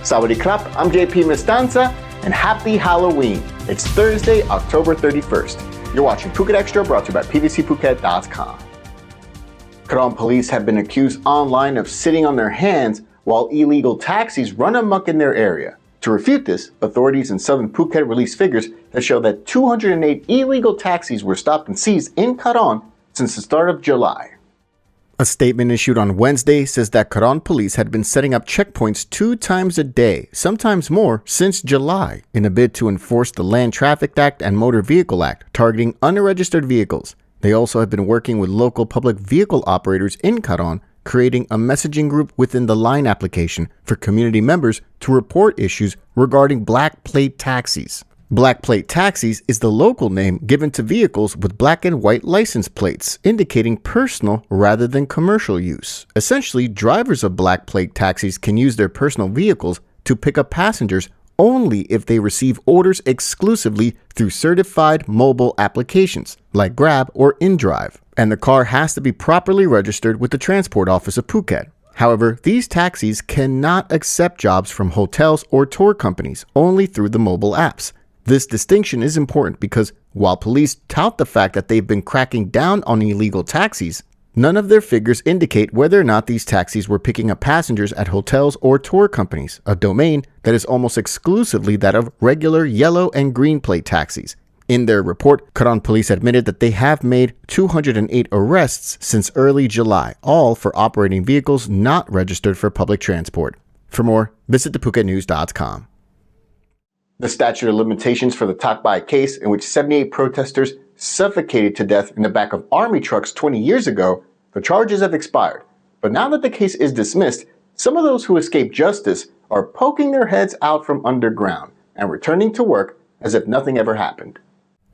Sawadee krap, I'm JP Mestanza, and happy Halloween. It's Thursday, October 31st. You're watching Phuket Xtra, brought to you by pvcphuket.com. Karon Police have been accused online of sitting on their hands while illegal taxis run amok in their area. To refute this, authorities in Southern Phuket released figures that show that 208 illegal taxis were stopped and seized in Karon since the start of July. A statement issued on Wednesday says that Karon Police had been setting up checkpoints 2 times a day, sometimes more, since July, in a bid to enforce the Land Traffic Act and Motor Vehicle Act, targeting unregistered vehicles. They also have been working with local public vehicle operators in Karon, creating a messaging group within the Line application for community members to report issues regarding black plate taxis. Black plate taxis is the local name given to vehicles with black and white license plates, indicating personal rather than commercial use. Essentially, drivers of black plate taxis can use their personal vehicles to pick up passengers only if they receive orders exclusively through certified mobile applications like Grab or InDrive, and the car has to be properly registered with the Transport Office of Phuket. However, these taxis cannot accept jobs from hotels or tour companies, only through the mobile apps. This distinction is important because while police tout the fact that they've been cracking down on illegal taxis, none of their figures indicate whether or not these taxis were picking up passengers at hotels or tour companies, a domain that is almost exclusively that of regular yellow and green plate taxis. In their report, Karon Police admitted that they have made 208 arrests since early July, all for operating vehicles not registered for public transport. For more, visit thephuket.news.com. The statute of limitations for the Tak Bai case, in which 78 protesters suffocated to death in the back of army trucks 20 years ago, the charges have expired. But now that the case is dismissed, some of those who escaped justice are poking their heads out from underground and returning to work as if nothing ever happened.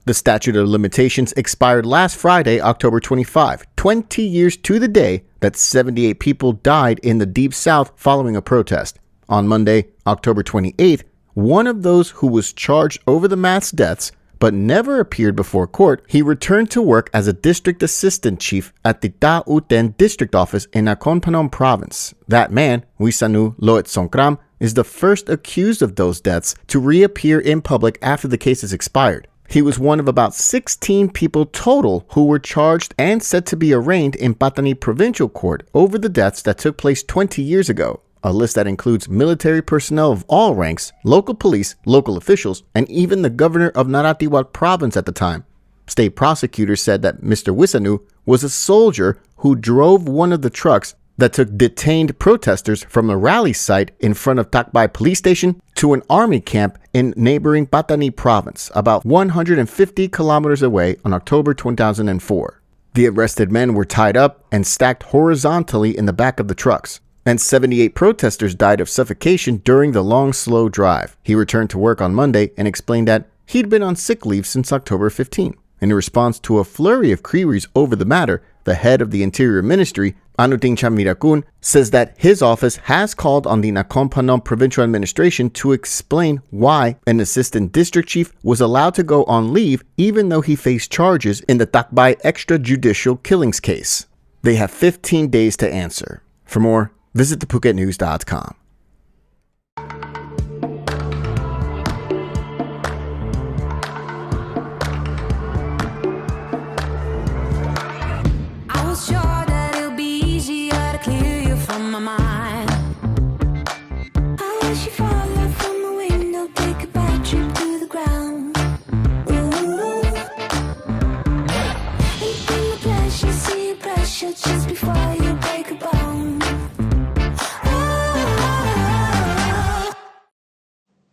The statute of limitations expired last Friday, October 25, 20 years to the day that 78 people died in the Deep South following a protest. On Monday, October 28th, one of those who was charged over the mass deaths but never appeared before court, he returned to work as a district assistant chief at the Ta Uten district office in Nakhon Phanom province. That man, Wisanu Loet Songkram, is the first accused of those deaths to reappear in public after the case is expired. He was one of about 16 people total who were charged and set to be arraigned in Pattani Provincial Court over the deaths that took place 20 years ago. A list that includes military personnel of all ranks, local police, local officials, and even the governor of Narathiwat province at the time. State prosecutors said that Mr. Wisanu was a soldier who drove one of the trucks that took detained protesters from a rally site in front of Tak Bai police station to an army camp in neighboring Pattani province, about 150 kilometers away, on October 2004. The arrested men were tied up and stacked horizontally in the back of the trucks. And 78 protesters died of suffocation during the long, slow drive. He returned to work on Monday and explained that he'd been on sick leave since October 15. In response to a flurry of queries over the matter, the head of the Interior Ministry, Anutin Chamirakun, says that his office has called on the Nakhon Phanom Provincial Administration to explain why an assistant district chief was allowed to go on leave even though he faced charges in the Tak Bai extrajudicial killings case. They have 15 days to answer. For more, visit thephuket.news.com. I was sure that it'll be easier to clear you from my mind. I wish you fall out from the window, take a bad trip to the ground. Ooh. And bring the pleasure, see pressure just before you break a bone.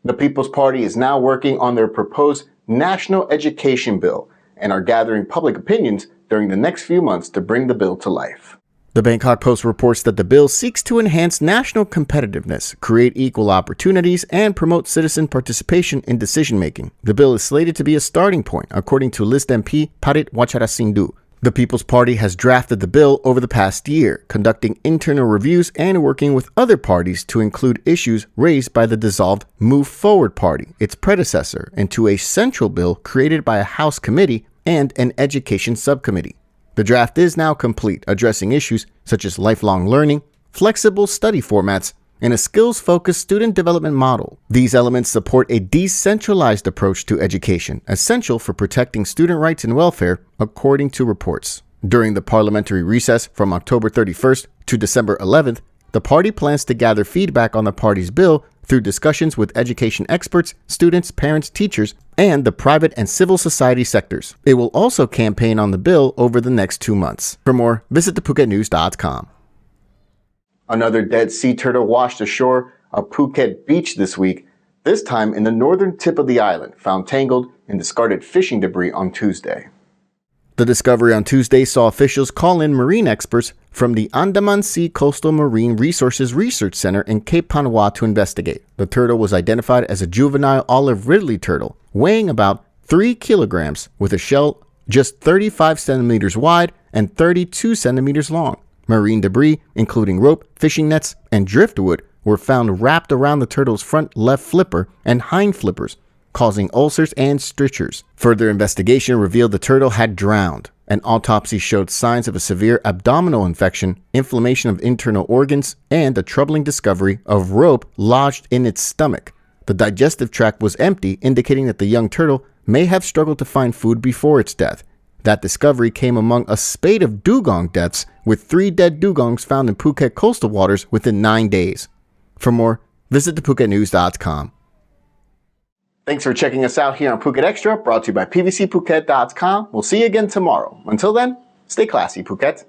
The People's Party is now working on their proposed national education bill and are gathering public opinions during the next few months to bring the bill to life. The Bangkok Post reports that the bill seeks to enhance national competitiveness, create equal opportunities, and promote citizen participation in decision-making. The bill is slated to be a starting point, according to List MP Parit Wacharasindu. The People's Party has drafted the bill over the past year, conducting internal reviews and working with other parties to include issues raised by the dissolved Move Forward Party, its predecessor, into a central bill created by a House committee and an education subcommittee. The draft is now complete, addressing issues such as lifelong learning, flexible study formats, in a skills-focused student development model. These elements support a decentralized approach to education, essential for protecting student rights and welfare, according to reports. During the parliamentary recess from October 31st to December 11th, the party plans to gather feedback on the party's bill through discussions with education experts, students, parents, teachers, and the private and civil society sectors. It will also campaign on the bill over the next 2 months. For more, visit thephuket.news.com. Another dead sea turtle washed ashore of Phuket Beach this week, this time in the northern tip of the island, found tangled in discarded fishing debris on Tuesday. The discovery on Tuesday saw officials call in marine experts from the Andaman Sea Coastal Marine Resources Research Center in Cape Panwa to investigate. The turtle was identified as a juvenile olive ridley turtle, weighing about 3 kilograms with a shell just 35 centimeters wide and 32 centimeters long. Marine debris, including rope, fishing nets, and driftwood, were found wrapped around the turtle's front left flipper and hind flippers, causing ulcers and strictures. Further investigation revealed the turtle had drowned. An autopsy showed signs of a severe abdominal infection, inflammation of internal organs, and a troubling discovery of rope lodged in its stomach. The digestive tract was empty, indicating that the young turtle may have struggled to find food before its death. That discovery came among a spate of dugong deaths, with 3 dead dugongs found in Phuket coastal waters within 9 days. For more, visit thephuket.news.com. Thanks for checking us out here on Phuket Extra, brought to you by pvcphuket.com. We'll see you again tomorrow. Until then, stay classy, Phuket.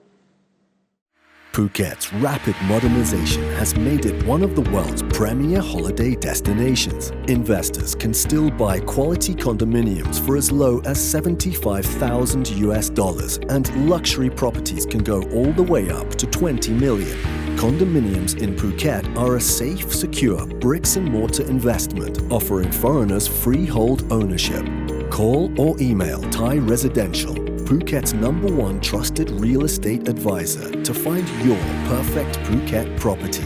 Phuket's rapid modernization has made it one of the world's premier holiday destinations. Investors can still buy quality condominiums for as low as $75,000, and luxury properties can go all the way up to $20 million. Condominiums in Phuket are a safe, secure, bricks-and-mortar investment, offering foreigners freehold ownership. Call or email Thai Residential, Phuket's #1 trusted real estate advisor, to find your perfect Phuket property.